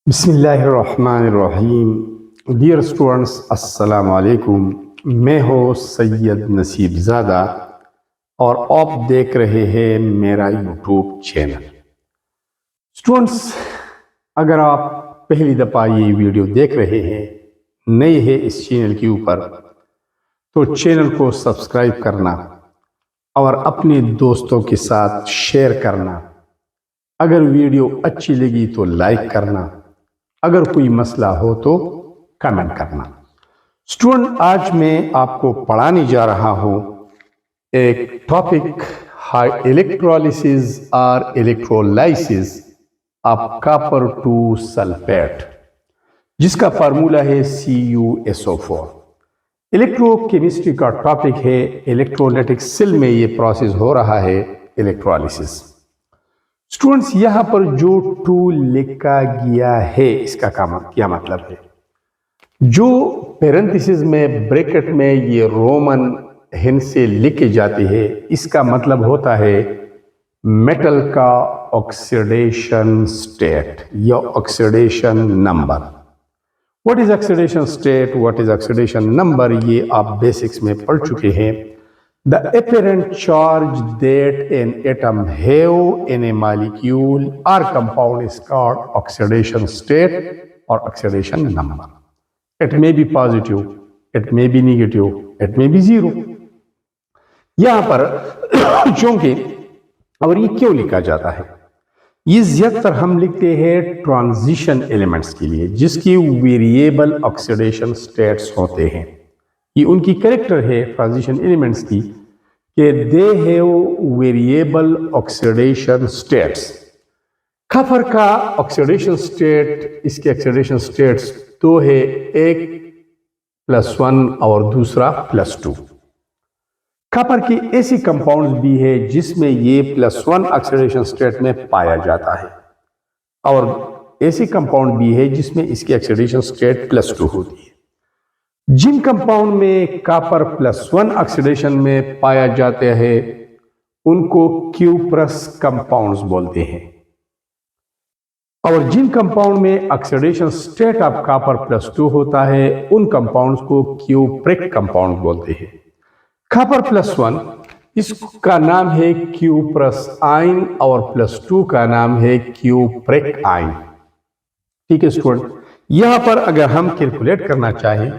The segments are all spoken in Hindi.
बिस्मिल्लाहिर्रहमानिर्रहीम। डियर स्टूडेंट्स, अस्सलाम वालेकुम। मैं हूँ सैयद नसीब ज़ादा और आप देख रहे हैं मेरा यूट्यूब चैनल। स्टूडेंट्स, अगर आप पहली दफ़ा ये वीडियो देख रहे हैं, नए हैं इस चैनल के ऊपर, तो चैनल को सब्सक्राइब करना और अपने दोस्तों के साथ शेयर करना। अगर वीडियो अच्छी लगी तो लाइक करना, अगर कोई मसला हो तो कमेंट करना। स्टूडेंट, आज मैं आपको पढ़ाने जा रहा हूं एक टॉपिक, हाई इलेक्ट्रोलिसिस और electrolysis of copper two sulphate, जिसका फार्मूला है CuSO4। इलेक्ट्रोकेमिस्ट्री का टॉपिक है। इलेक्ट्रोलाइटिक सेल में ये प्रोसेस हो रहा है, इलेक्ट्रोलिसिस। स्टूडेंट्स, यहां पर जो टू लिखा गया है, इसका क्या मतलब है? जो पेरेंथिसिस में, ब्रैकेट में ये रोमन हेन से लिखे जाते हैं, इसका मतलब होता है मेटल का ऑक्सीडेशन स्टेट या oxidation number. What is oxidation state, what is oxidation number, ये आप बेसिक्स में पढ़ चुके हैं। The apparent charge that an atom have in a molecule or compound is called oxidation state or oxidation number. It may be positive, it may be negative, it may be zero. यहाँ पर चूंकि, और ये क्यों लिखा जाता है, ये ज्यादातर हम लिखते हैं ट्रांजिशन एलिमेंट्स के लिए, जिसकी वेरिएबल ऑक्सीडेशन स्टेट्स होते हैं। ये उनकी कैरेक्टर है ट्रांजिशन एलिमेंट्स की, कि they have variable oxidation states. Copper का ऑक्सीडेशन स्टेट, इसके ऑक्सीडेशन स्टेट्स दो है, एक +1 और दूसरा +2। कॉपर की ऐसी कंपाउंड्स भी है जिसमें ये +1 ऑक्सीडेशन स्टेट में पाया जाता है, और ऐसी कंपाउंड भी है जिसमें इसकी ऑक्सीडेशन स्टेट +2 होती है। जिन कंपाउंड में कॉपर +1 ऑक्सीडेशन में पाया जाता है, उनको क्यूप्रस कंपाउंड्स बोलते हैं, और जिन कंपाउंड में ऑक्सीडेशन स्टेट ऑफ कॉपर +2 होता है, उन कंपाउंड्स को क्यूप्रिक कंपाउंड बोलते हैं। कॉपर +1, इसका नाम है क्यूप्रस आयन, और +2 का नाम है क्यूप्रिक आयन। ठीक है स्टूडेंट, यहां पर अगर हम कैलकुलेट करना चाहें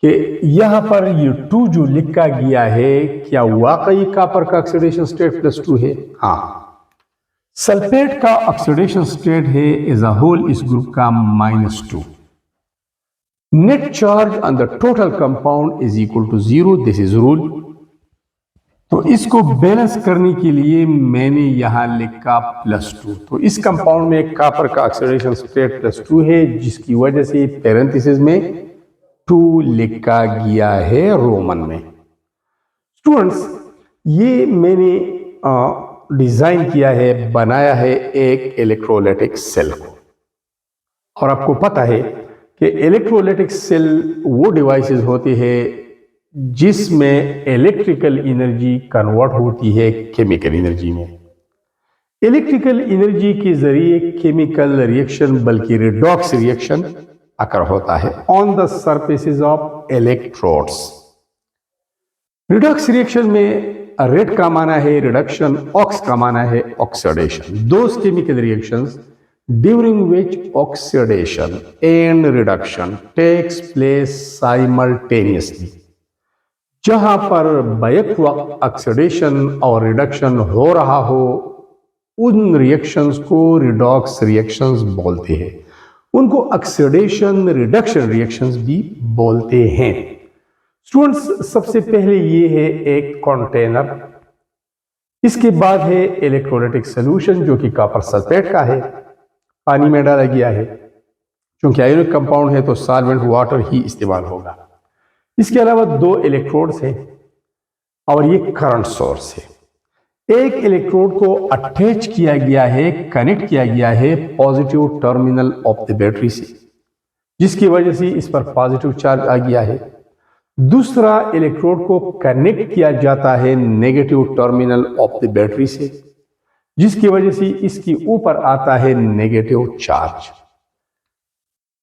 कि यहाँ पर ये 2 जो लिखा गया है, क्या वाकई कॉपर का ऑक्सीडेशन स्टेट +2 है? हाँ। सल्फेट का ऑक्सीडेशन स्टेट है एज अ होल इस ग्रुप का -2। Net charge on the total compound is equal to 0, this is rule. तो इसको बैलेंस करने के लिए मैंने यहां लिखा +2। तो इस कंपाउंड में कॉपर का ऑक्सीडेशन स्टेट +2 है, जिसकी वजह से पेरेंथिसिस में 2 लिखा गया है रोमन में। स्टूडेंट्स, ये मैंने डिजाइन किया है, बनाया है एक इलेक्ट्रोलाइटिक सेल को, और आपको पता है कि इलेक्ट्रोलाइटिक सेल वो डिवाइसेस होते हैं जिसमें इलेक्ट्रिकल एनर्जी कन्वर्ट होती है केमिकल एनर्जी में। इलेक्ट्रिकल एनर्जी के जरिए केमिकल रिएक्शन, बल्कि रिडॉक्स रिएक्शन अकर होता है on the surfaces of electrodes. Redox reaction में रेड का माना है रिडक्शन, ऑक्स का माना है oxidation. Those chemical reactions during which oxidation and reduction takes place simultaneously, जहां पर बैक वक्त ऑक्सीडेशन और रिडक्शन हो रहा हो, उन रिएक्शंस को रिडॉक्स रिएक्शंस बोलते हैं। उनको ऑक्सीडेशन रिडक्शन रिएक्शंस भी बोलते हैं। स्टूडेंट्स, सबसे पहले ये है एक कंटेनर, इसके बाद है इलेक्ट्रोलाइटिक सॉल्यूशन जो कि कॉपर सल्फेट का है, पानी में डाला गया है। क्योंकि आयोनिक कंपाउंड है तो सॉल्वेंट वाटर ही इस्तेमाल होगा। इसके अलावा 2 इलेक्ट्रोड्स हैं और ये करंट सोर्स है। एक इलेक्ट्रोड को अटैच किया गया है, कनेक्ट किया गया है positive terminal of the battery से, जिसकी वजह से इस पर पॉजिटिव चार्ज आ गया है। दूसरा इलेक्ट्रोड को कनेक्ट किया जाता है negative terminal of the battery से, जिसकी वजह से इसके ऊपर आता है नेगेटिव चार्ज।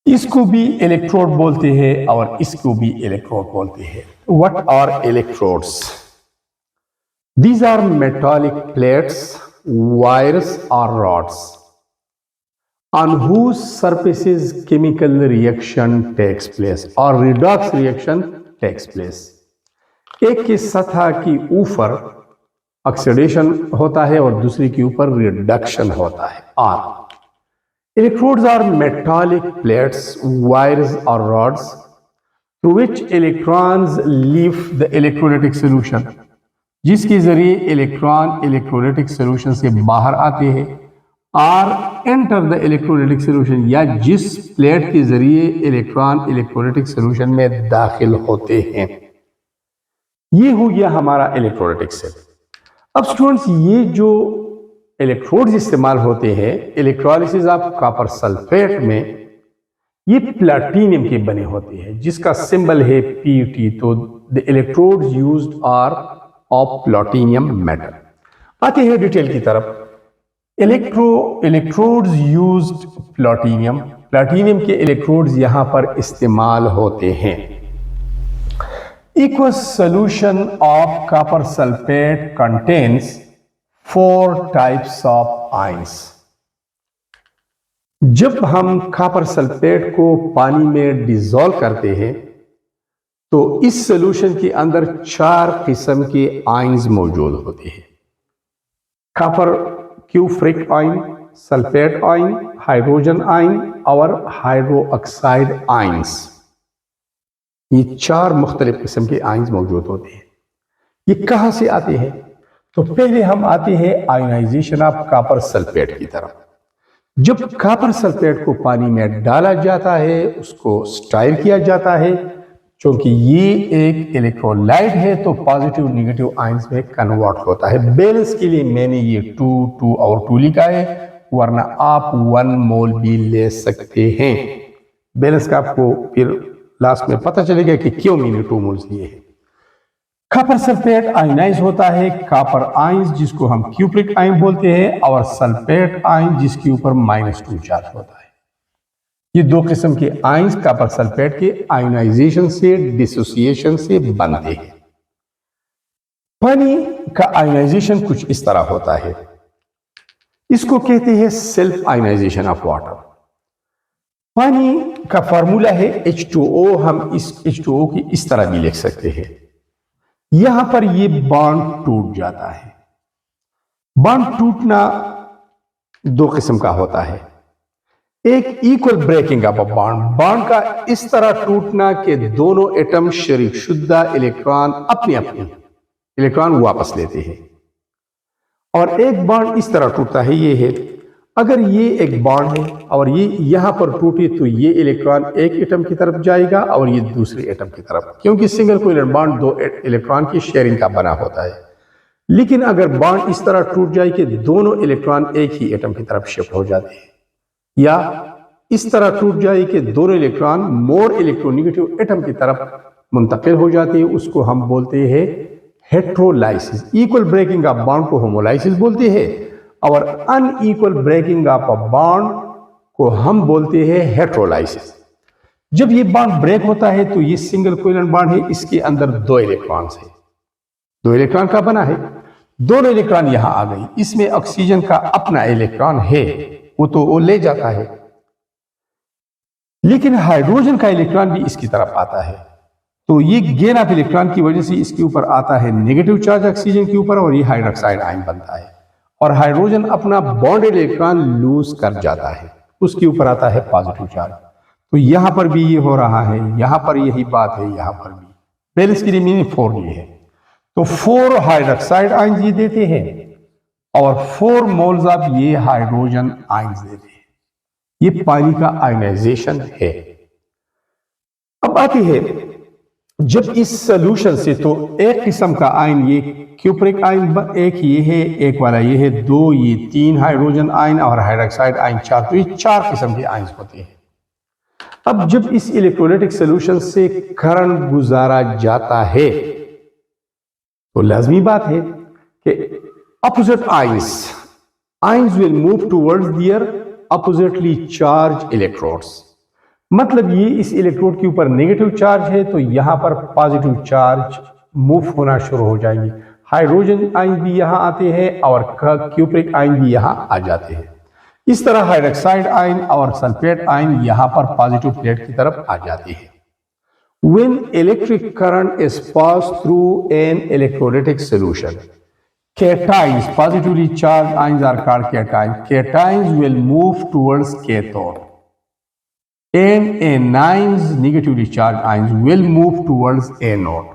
इसको भी इलेक्ट्रोड बोलते हैं और इसको भी इलेक्ट्रोड बोलते हैं। What are electrodes? These are metallic plates, wires or rods on whose surfaces chemical reaction takes place or redox reaction takes place। एक की सतह की ऊपर ऑक्सीडेशन होता है और दूसरी के ऊपर रिडक्शन होता है। और electrodes are metallic plates, wires और rods through which electrons leave the electrolytic solution, जिसके जरिए इलेक्ट्रॉन इलेक्ट्रोलाइटिक सॉल्यूशन से बाहर आते हैं और एंटर द इलेक्ट्रोलाइटिक सॉल्यूशन, या जिस प्लेट के जरिए इलेक्ट्रॉन इलेक्ट्रोलाइटिक सॉल्यूशन में दाखिल होते हैं। ये हो गया हमारा इलेक्ट्रोलाइटिक सेल। अब स्टूडेंट्स, ये जो इलेक्ट्रोड्स इस्तेमाल होते हैं इलेक्ट्रोलिसिस ऑफ कॉपर सल्फेट में, ये प्लैटिनम के बने होते हैं जिसका सिंबल है Put। तो the electrodes used are of platinum metal. आते हैं डिटेल की तरफ। इलेक्ट्रोड्स यूज्ड प्लैटिनम, प्लैटिनम के इलेक्ट्रोड्स यहां पर इस्तेमाल होते हैं। Aqueous solution of copper sulfate contains 4 types of ions। जब हम कॉपर सल्फेट को पानी में डिसॉल्व करते हैं तो इस सॉल्यूशन के अंदर 4 किस्म के आयंस मौजूद होते हैं। Copper cupric ion, sulphate ion, hydrogen ion और हाइड्रो ऑक्साइड आयंस। ये 4 मुख्तलिफ किस्म के आयंस मौजूद होते हैं। ये कहां से आते हैं? तो पहले हम आते हैं आयोनाइजेशन ऑफ कॉपर सल्फेट की तरफ। जब कॉपर सल्फेट को पानी में डाला जाता है उसको स्टाइल किया जाता है, क्योंकि ये एक इलेक्ट्रोलाइट है तो पॉजिटिव नेगेटिव आयंस में कन्वर्ट होता है। बैलेंस के लिए मैंने ये 2 2 और 2 लिखा है, वरना आप 1 मोल भी ले सकते हैं। बैलेंस का आपको फिर लास्ट में पता चलेगा कि क्यों मैंने 2 मोल्स लिए हैं। कॉपर सल्फेट आयनाइज होता है। कॉपर आयंस जिसको हम क्यूप्रिक आयन बोलते हैं और सल्फेट आयन जिसके ऊपर -2 चार्ज होता है। ये 2 किस्म के आयंस कॉपर सल्फेट के आयोनाइजेशन से, डिसोसिएशन से बनते हैं। पानी का आयोनाइजेशन कुछ इस तरह होता है। इसको कहते हैं सेल्फ आयोनाइजेशन ऑफ वाटर। पानी का फार्मूला है H2O। हम इस H2O की इस तरह भी लिख सकते हैं। यहां पर ये बॉन्ड टूट जाता है। बॉन्ड टूटना 2 किस्म का होता है। एक equal breaking of a bond, bond का इस तरह टूटना कि दोनों एटम शरीक शुद्धा इलेक्ट्रॉन अपने अपने इलेक्ट्रॉन वापस लेते हैं। और एक बॉन्ड इस तरह टूटता है, ये है। अगर ये एक बॉन्ड है और ये यहां पर टूटे तो ये इलेक्ट्रॉन एक एटम की तरफ जाएगा और ये दूसरे एटम की तरफ, क्योंकि सिंगल कोवेलेंट बॉन्ड 2 इलेक्ट्रॉन की शेयरिंग का बना होता है। लेकिन अगर बॉन्ड इस तरह टूट जाए कि दोनों इलेक्ट्रॉन एक ही एटम की तरफ शिफ्ट हो जाते हैं, या इस तरह टूट जाए कि दोनों इलेक्ट्रॉन मोर इलेक्ट्रोनेगेटिव एटम की तरफ मुंतकिल हो जाते हैं, उसको हम बोलते हैं heterolysis. Equal breaking of bond को होमोलाइसिस बोलते हैं और unequal breaking of a bond को हम बोलते हैं हेट्रोलाइसिस। जब ये बॉन्ड ब्रेक होता है तो ये सिंगल कोवेलेंट बॉन्ड है, इसके अंदर 2 इलेक्ट्रॉन्स है। 2 इलेक्ट्रॉन का बना है। दोनों इलेक्ट्रॉन यहां आ गई। इसमें ऑक्सीजन का अपना इलेक्ट्रॉन है, वो तो वो ले जाता है। लेकिन हाइड्रोजन का इलेक्ट्रॉन भी इसकी तरफ आता है, तो ये गेन ऑफ इलेक्ट्रॉन की वजह से इसके ऊपर आता है नेगेटिव चार्ज ऑक्सीजन के ऊपर और ये हाइड्रोक्साइड आयन बनता है। और हाइड्रोजन अपना बॉन्डेड इलेक्ट्रॉन लूज कर जाता है, उसके ऊपर आता है पॉजिटिव चार्ज। तो यहां पर भी ये हो रहा है, यहां पर यही बात है, यहां पर भी। बैलेंस के लिए मैंने 4 लिए है, तो 4 हाइड्रोक्साइड आयन ये देते हैं और 4 मोल्स ऑफ ये हाइड्रोजन आयंस देते हैं। ये पानी का आयनाइजेशन है। अब आती है जब इस सॉल्यूशन से, तो एक किस्म का आयन ये क्यूप्रिक आयन, एक ये है, एक वाला ये है, 2 ये 3 हाइड्रोजन आयन और हाइड्रोक्साइड आयन 4, तो ये 4 किस्म के आयन होते हैं। अब जब इस इलेक्ट्रोलाइटिक सॉल्यूशन से करंट गुजारा जाता है तो लाजमी बात है कि opposite ions will move towards their oppositely charge electrodes. मतलब ये इस इलेक्ट्रोड के ऊपर नेगेटिव चार्ज है तो यहाँ पर पॉजिटिव चार्ज मूव होना शुरू हो जाएगी। हाइड्रोजन आयन भी यहाँ आते हैं और क्यूप्रिक आयन भी यहाँ आ जाते हैं। इस तरह हाइड्रोक्साइड आयन और सल्फेट आयन यहाँ पर पॉजिटिव प्लेट की तरफ आ जाते हैं। When electric current is passed through an electrolytic solution, cations, positively charged ions are called cations. Cations will move towards cathode, and anions, negatively charged ions, will move towards anode.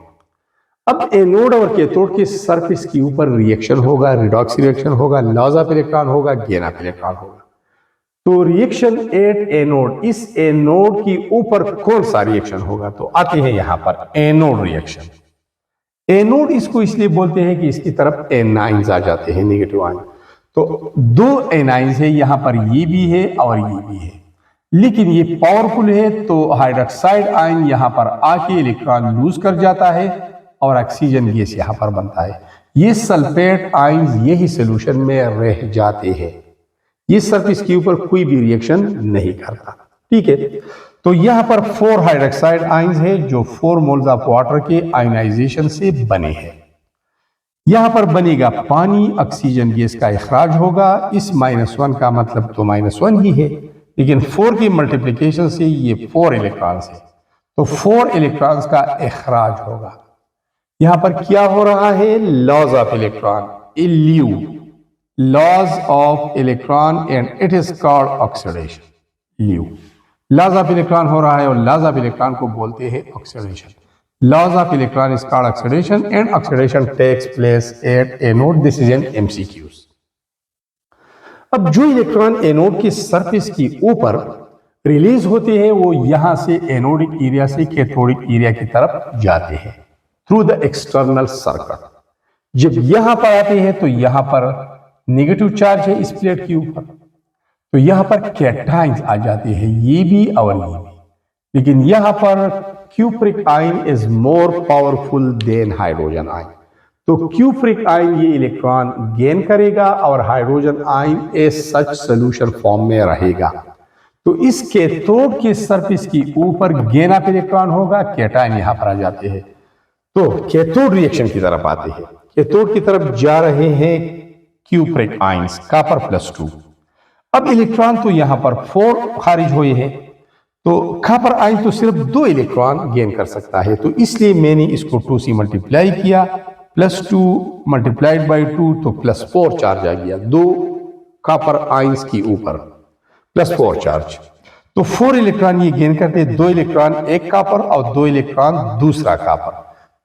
अब एनोड और कैथोड के सरफेस के ऊपर रिएक्शन होगा, रिडॉक्स रिएक्शन होगा, लॉस ऑफ इलेक्ट्रॉन होगा, गेन ऑफ इलेक्ट्रॉन होगा। तो रिएक्शन एट एनोड, इस एनोड की ऊपर कौन सा रिएक्शन होगा? तो आते हैं यहां पर एनोड रिएक्शन। एनोड इसको इसलिए बोलते हैं कि इसकी तरफ एनाइंस आ जाते हैं, नेगेटिव आयन। तो दो एनाइंस है यहां पर, ये भी है और ये भी है, लेकिन ये पावरफुल है तो हाइड्रोक्साइड आयन यहां पर आके इलेक्ट्रॉन लूज कर जाता है और ऑक्सीजन गैस यहां पर बनता है। ये सल्फेट आयन यही सोल्यूशन में रह जाते हैं, ये सरफेस के ऊपर कोई भी रिएक्शन नहीं करता। ठीक है, तो यहां पर 4 हाइड्रोक्साइड आयंस है जो 4 मोल्स ऑफ वाटर के आयनाइजेशन से बने हैं। यहां पर बनेगा पानी, ऑक्सीजन गैस का इखराज होगा। इस -1 का मतलब तो -1 ही है, लेकिन 4 की मल्टीप्लिकेशन से ये 4 इलेक्ट्रॉन्स है, तो 4 इलेक्ट्रॉन्स का इखराज होगा। यहां पर क्या हो रहा है? Loss of electron, LU, loss of electron, and it is called oxidation. LU, loss of electron हो रहा है और लॉस ऑफ इलेक्ट्रॉन को बोलते हैं oxidation. Loss of electron is called oxidation and oxidation takes place at anode. This is an MCQs। अब जो इलेक्ट्रॉन एनोड के सरफेस के ऊपर रिलीज होते हैं वो यहां से एनोडिक एरिया से कैथोडिक एरिया की तरफ जाते हैं थ्रू द एक्सटर्नल सर्किट। जब यहां पर आते हैं तो यहां पर नेगेटिव चार्ज है इस प्लेट के ऊपर, तो यहां पर कैटायंस आ जाते हैं, ये भी और ये भी। लेकिन यहां पर cupric ion is more powerful than hydrogen ion, तो क्यूप्रिक आयन ये इलेक्ट्रॉन गेन करेगा और हाइड्रोजन आयन ए सच सोल्यूशन फॉर्म में रहेगा। तो इस कैथोड के सरफेस के ऊपर गेन ऑफ इलेक्ट्रॉन होगा, कैटायन यहां पर आ जाते हैं। तो कैथोड रिएक्शन की तरफ आते हैं, कैथोड की तरफ जा रहे हैं क्यूप्रिक आयंस, कॉपर +2। अब इलेक्ट्रॉन तो यहां पर 4 खारिज हुए हैं, तो कॉपर आयन तो सिर्फ 2 इलेक्ट्रॉन गेन कर सकता है, तो इसलिए मैंने इसको 2 से मल्टीप्लाई किया, +2 मल्टीप्लाइड बाई 2 तो +4 चार्ज आ गया 2 कॉपर आयंस के ऊपर, +4 चार्ज। तो 4 इलेक्ट्रॉन ये गेन करते हैं, 2 इलेक्ट्रॉन एक कॉपर और 2 इलेक्ट्रॉन दूसरा कॉपर।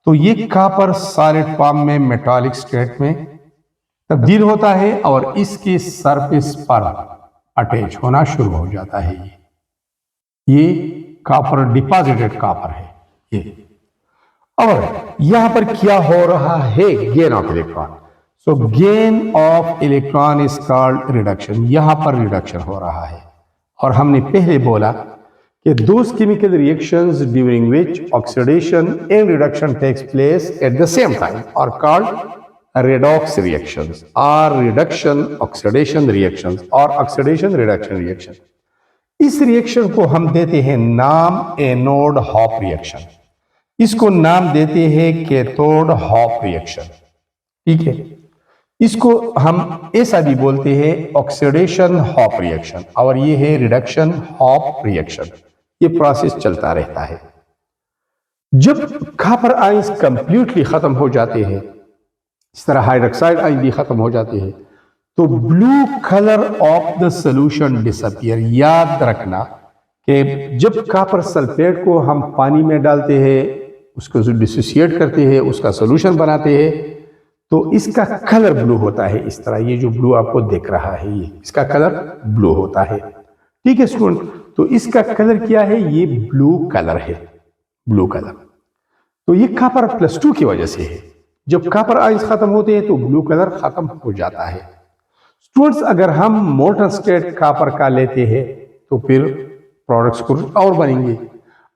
तो ये कॉपर सॉलिड फॉर्म में मेटालिक स्टेट में तब्दील होता है और इसके सरफेस पर अटैच होना शुरू हो जाता है। ये कॉपर डिपॉजिटेड कॉपर है ये। और यहां पर क्या हो रहा है? Gain of electron. So gain of electron is called reduction. यहां पर रिडक्शन हो रहा है, और हमने पहले बोला कि those chemical reactions during which oxidation and reduction takes place at the same time are called redox reactions or reduction oxidation reactions or oxidation reduction reaction। इस रिएक्शन को हम देते हैं नाम एनोड हॉप रिएक्शन, इसको नाम देते हैं कैथोड हॉप रिएक्शन। ठीक है, इसको हम ऐसा भी बोलते हैं ऑक्सीडेशन हॉप रिएक्शन, और ये है रिडक्शन हॉप रिएक्शन। ये प्रोसेस चलता रहता है। जब कॉपर आयंस कंप्लीटली खत्म हो जाते हैं, इस तरह हाइड्रोक्साइड आयन भी खत्म हो जाते हैं, तो blue colour of the solution disappear. याद रखना कि जब कॉपर सल्फेट को हम पानी में डालते हैं, उसको डिसोसिएट करते हैं, उसका सॉल्यूशन बनाते हैं, तो इसका कलर ब्लू होता है। इस तरह ये जो ब्लू आपको दिख रहा है, ये इसका कलर ब्लू होता है। ठीक है स्टूडेंट, तो इसका कलर क्या है? ये ब्लू कलर है, ब्लू कलर। तो ये कॉपर +2 की वजह से है। जब कॉपर आयंस खत्म होते हैं तो ब्लू कलर खत्म हो जाता है। स्टूडेंट्स, अगर हम मोल्टन स्टेट कॉपर का लेते हैं तो फिर प्रोडक्ट्स कुछ और बनेंगे।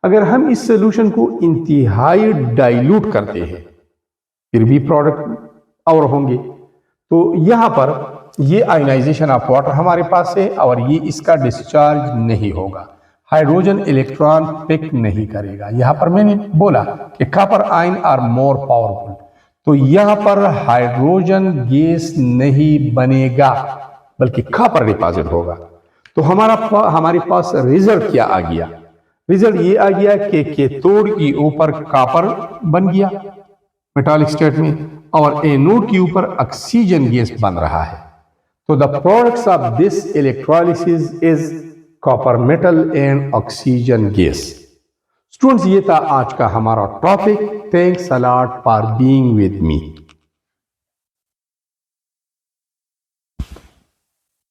अगर हम इस सोल्यूशन को इंतहाई डाइल्यूट करते हैं फिर भी प्रोडक्ट और होंगे। तो यहां पर ये आयनाइजेशन ऑफ वाटर हमारे पास है और ये इसका डिस्चार्ज नहीं होगा। हाइड्रोजन इलेक्ट्रॉन पिक नहीं करेगा। यहां पर मैंने बोला कि copper ion are more powerful, तो यहां पर हाइड्रोजन गैस नहीं बनेगा बल्कि कॉपर डिपॉजिट होगा। तो हमारे पास रिजल्ट क्या आ गया? रिजल्ट ये आ गया कि कैथोड के ऊपर कॉपर बन गया मेटालिक स्टेट में, और एनोड के ऊपर ऑक्सीजन गैस बन रहा है। तो the products of this electrolysis is copper metal and oxygen gas. Students, ये था आज का हमारा topic. Thanks a lot for being with me.